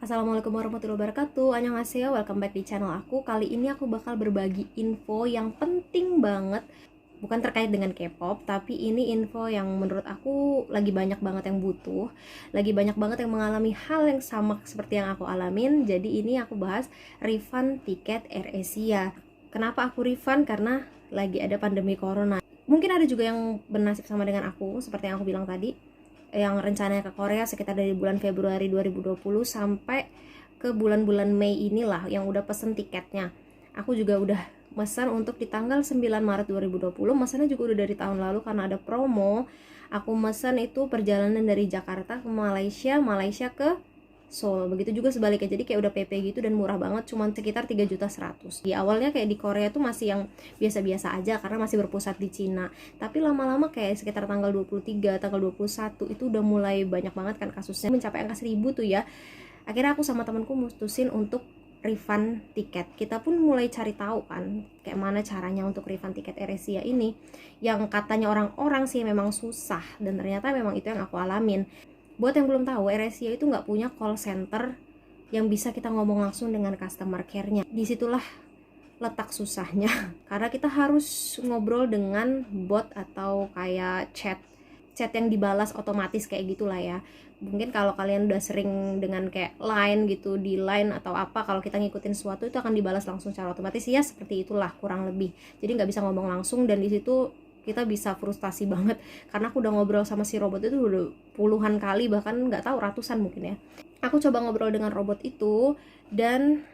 Assalamualaikum warahmatullahi wabarakatuh. Annyeonghaseyo, welcome back di channel aku. Kali ini aku bakal berbagi info yang penting banget. Bukan terkait dengan K-pop, tapi ini info yang menurut aku lagi banyak banget yang butuh. Lagi banyak banget yang mengalami hal yang sama seperti yang aku alamin. Jadi ini aku bahas refund tiket AirAsia. Kenapa aku refund? Karena lagi ada pandemi corona. Mungkin ada juga yang bernasib sama dengan aku, seperti yang aku bilang tadi, yang rencananya ke Korea sekitar dari bulan Februari 2020 sampai ke bulan-bulan Mei inilah yang udah pesen tiketnya. Aku juga udah pesan untuk di tanggal 9 Maret 2020. Mesannya juga udah dari tahun lalu karena ada promo. Aku pesan itu perjalanan dari Jakarta ke Malaysia, Malaysia ke Seoul. Begitu juga sebaliknya. Jadi kayak udah PP gitu dan murah banget, cuman sekitar 3.100.000. Di awalnya kayak di Korea tuh masih yang biasa-biasa aja karena masih berpusat di Cina. Tapi lama-lama kayak sekitar tanggal 23, tanggal 21 itu udah mulai banyak banget kan kasusnya, mencapai angka 1.000 tuh ya. Akhirnya aku sama temanku mutusin untuk refund tiket. Kita pun mulai cari tahu kan kayak mana caranya untuk refund tiket AirAsia ini, yang katanya orang-orang sih memang susah, dan ternyata memang itu yang aku alamin. Buat yang belum tahu, AirAsia itu nggak punya call center yang bisa kita ngomong langsung dengan customer care-nya. Disitulah letak susahnya karena kita harus ngobrol dengan bot atau kayak chat yang dibalas otomatis kayak gitulah ya. Mungkin kalau kalian udah sering dengan kayak line gitu, di line atau apa, kalau kita ngikutin sesuatu itu akan dibalas langsung secara otomatis ya, seperti itulah kurang lebih. Jadi nggak bisa ngomong langsung, dan di situ kita bisa frustasi banget karena aku udah ngobrol sama si robot itu udah puluhan kali, bahkan nggak tahu ratusan mungkin ya. Aku coba ngobrol dengan robot itu, dan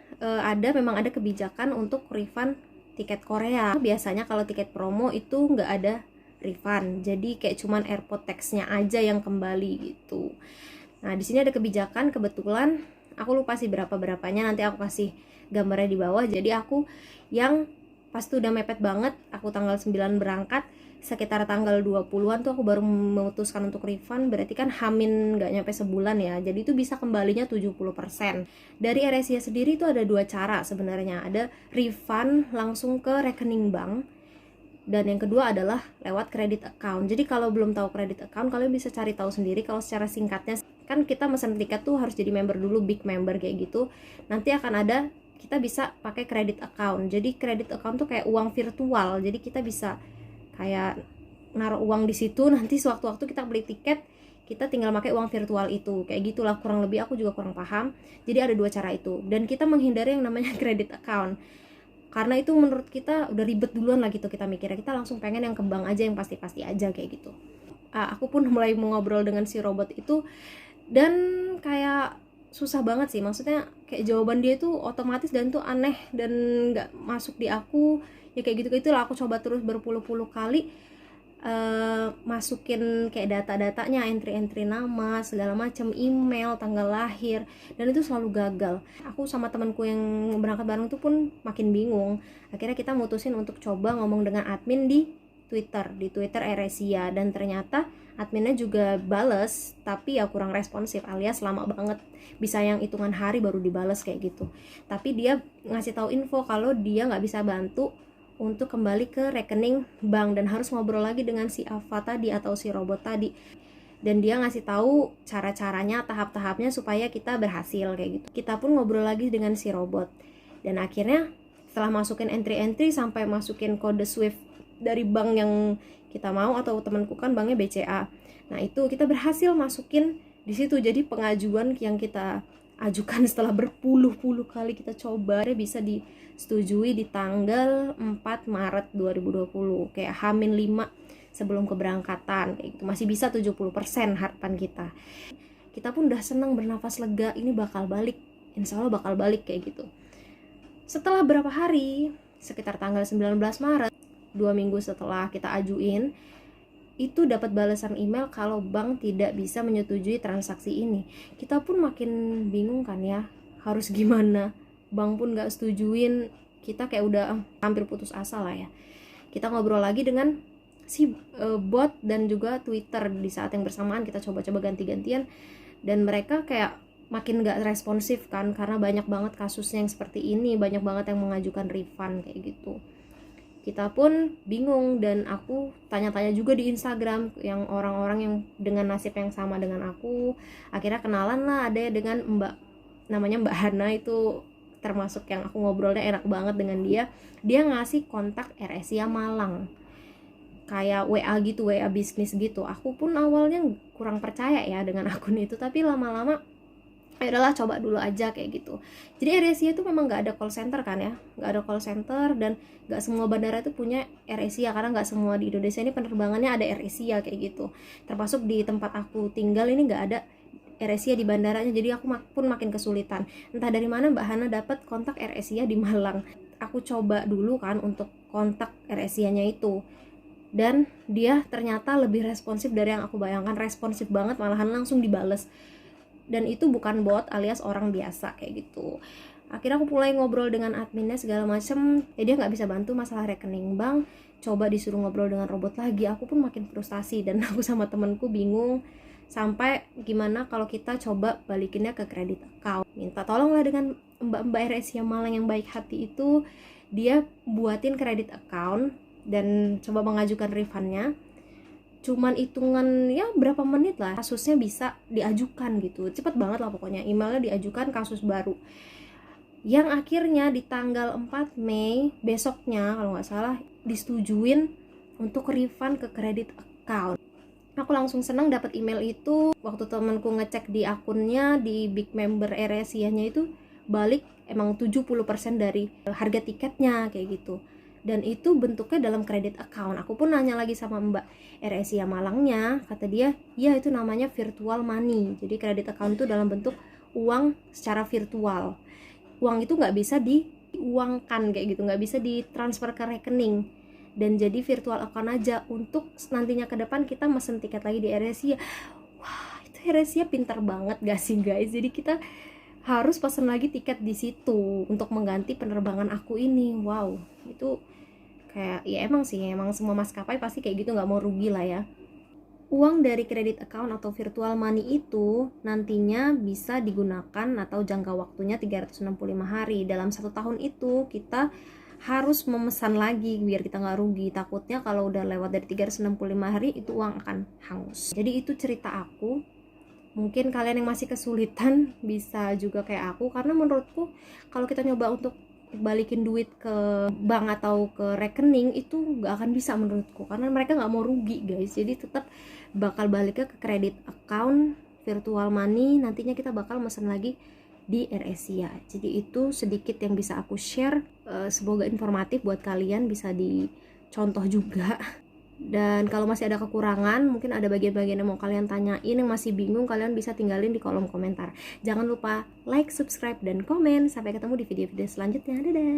memang ada kebijakan untuk refund tiket Korea. Biasanya kalau tiket promo itu nggak ada refund, jadi kayak cuman airport tax-nya aja yang kembali gitu. Nah, di sini ada kebijakan, kebetulan aku lupa sih berapanya, nanti aku kasih gambarnya di bawah. Jadi aku yang pas tuh udah mepet banget, aku tanggal 9 berangkat, sekitar tanggal 20-an tuh aku baru memutuskan untuk refund. Berarti kan hamin gak nyampe sebulan ya, jadi itu bisa kembalinya 70%. Dari AirAsia sendiri itu ada dua cara sebenarnya. Ada refund langsung ke rekening bank, dan yang kedua adalah lewat credit account. Jadi kalau belum tahu credit account, kalian bisa cari tahu sendiri. Kalau secara singkatnya kan kita mesen tiket tuh harus jadi member dulu, big member kayak gitu. Nanti akan ada, kita bisa pakai credit account. Jadi credit account tuh kayak uang virtual. Jadi kita bisa kayak naruh uang di situ, nanti sewaktu-waktu kita beli tiket, kita tinggal pakai uang virtual itu. Kayak gitulah kurang lebih, aku juga kurang paham. Jadi ada dua cara itu. Dan kita menghindari yang namanya credit account, karena itu menurut kita udah ribet duluan lah gitu kita mikirnya. Kita langsung pengen yang ke bank aja, yang pasti-pasti aja kayak gitu. Aku pun mulai mengobrol dengan si robot itu, dan kayak susah banget sih, maksudnya kayak jawaban dia tuh otomatis dan tuh aneh dan nggak masuk di aku ya, kayak gitu lah. Aku coba terus berpuluh-puluh kali masukin kayak data-datanya, entry nama segala macam, email, tanggal lahir, dan itu selalu gagal. Aku sama temanku yang berangkat bareng itu pun makin bingung. Akhirnya kita mutusin untuk coba ngomong dengan admin di Twitter AirAsia, dan ternyata adminnya juga bales, tapi ya kurang responsif, alias lama banget, bisa yang hitungan hari baru dibales kayak gitu. Tapi dia ngasih tahu info kalau dia nggak bisa bantu untuk kembali ke rekening bank, dan harus ngobrol lagi dengan si Ava tadi atau si robot tadi, dan dia ngasih tahu cara-caranya, tahap-tahapnya supaya kita berhasil kayak gitu. Kita pun ngobrol lagi dengan si robot, dan akhirnya setelah masukin entry sampai masukin kode Swift dari bank yang kita mau, atau temanku kan banknya BCA, nah itu kita berhasil masukin di situ. Jadi pengajuan yang kita ajukan setelah berpuluh-puluh kali kita coba, dia bisa disetujui di tanggal 4 Maret 2020, kayak H-5 sebelum keberangkatan kayak gitu. Masih bisa 70% harapan kita. Kita pun udah senang, bernafas lega, ini bakal balik, insya Allah bakal balik kayak gitu. Setelah berapa hari, sekitar tanggal 19 Maret, 2 minggu setelah kita ajuin, itu dapat balasan email kalau bank tidak bisa menyetujui transaksi ini. Kita pun makin bingung kan ya, harus gimana. Bank pun gak setujuin, kita kayak udah hampir putus asa lah ya. Kita ngobrol lagi dengan si bot dan juga Twitter di saat yang bersamaan. Kita coba-coba ganti-gantian, dan mereka kayak makin gak responsif kan, karena banyak banget kasusnya yang seperti ini, banyak banget yang mengajukan refund kayak gitu. Kita pun bingung, dan aku tanya-tanya juga di Instagram yang orang-orang yang dengan nasib yang sama dengan aku. Akhirnya kenalan lah, ada dengan Mbak namanya Mbak Hana, itu termasuk yang aku ngobrolnya enak banget dengan dia. Dia ngasih kontak AirAsia Malang, kayak WA gitu, WA bisnis gitu. Aku pun awalnya kurang percaya ya dengan akun itu, tapi lama-lama ya udahlah, coba dulu aja kayak gitu. Jadi AirAsia itu memang nggak ada call center kan ya, nggak ada call center, dan nggak semua bandara itu punya AirAsia, karena nggak semua di Indonesia ini penerbangannya ada AirAsia kayak gitu. Termasuk di tempat aku tinggal ini nggak ada AirAsia di bandaranya, jadi aku pun makin kesulitan. Entah dari mana Mbak Hana dapat kontak AirAsia di Malang. Aku coba dulu kan untuk kontak AirAsia-nya itu, dan dia ternyata lebih responsif dari yang aku bayangkan. Responsif banget, malahan langsung dibales, dan itu bukan bot alias orang biasa kayak gitu. Akhirnya aku mulai ngobrol dengan adminnya segala macem, ya dia nggak bisa bantu masalah rekening bank. Coba disuruh ngobrol dengan robot lagi, aku pun makin frustasi, dan aku sama temenku bingung. Sampai gimana kalau kita coba balikinnya ke kredit account. Minta tolonglah dengan mbak-mbak AirAsia Malang yang baik hati itu, dia buatin kredit account dan coba mengajukan refundnya. Cuman hitungan ya berapa menit lah kasusnya bisa diajukan gitu, cepet banget lah pokoknya. Emailnya diajukan kasus baru, yang akhirnya di tanggal 4 Mei besoknya kalau nggak salah disetujuin untuk refund ke kredit account. Aku langsung senang dapat email itu. Waktu temanku ngecek di akunnya, di big member AirAsia-nya itu balik emang 70% dari harga tiketnya kayak gitu, dan itu bentuknya dalam kredit account. Aku pun nanya lagi sama Mbak AirAsia Malangnya, kata dia, ya itu namanya virtual money. Jadi kredit account itu dalam bentuk uang secara virtual. Uang itu nggak bisa diuangkan kayak gitu, nggak bisa ditransfer ke rekening, dan jadi virtual account aja untuk nantinya ke depan kita mesen tiket lagi di AirAsia. Wah, itu AirAsia pintar banget gak sih guys? Jadi kita harus pesen lagi tiket di situ untuk mengganti penerbangan aku ini. Wow, itu kayak ya emang sih, emang semua maskapai pasti kayak gitu, nggak mau rugi lah ya. Uang dari kredit account atau virtual money itu nantinya bisa digunakan atau jangka waktunya 365 hari. Dalam 1 tahun itu kita harus memesan lagi biar kita nggak rugi. Takutnya kalau udah lewat dari 365 hari itu uang akan hangus. Jadi itu cerita aku. Mungkin kalian yang masih kesulitan bisa juga kayak aku, karena menurutku kalau kita nyoba untuk balikin duit ke bank atau ke rekening itu nggak akan bisa menurutku, karena mereka nggak mau rugi guys. Jadi tetap bakal baliknya ke kredit account virtual money, nantinya kita bakal mesen lagi di AirAsia. Jadi itu sedikit yang bisa aku share, semoga informatif buat kalian, bisa dicontoh juga. Dan kalau masih ada kekurangan, mungkin ada bagian-bagian yang mau kalian tanyain, yang masih bingung, kalian bisa tinggalin di kolom komentar. Jangan lupa like, subscribe, dan komen. Sampai ketemu di video-video selanjutnya. Dadah!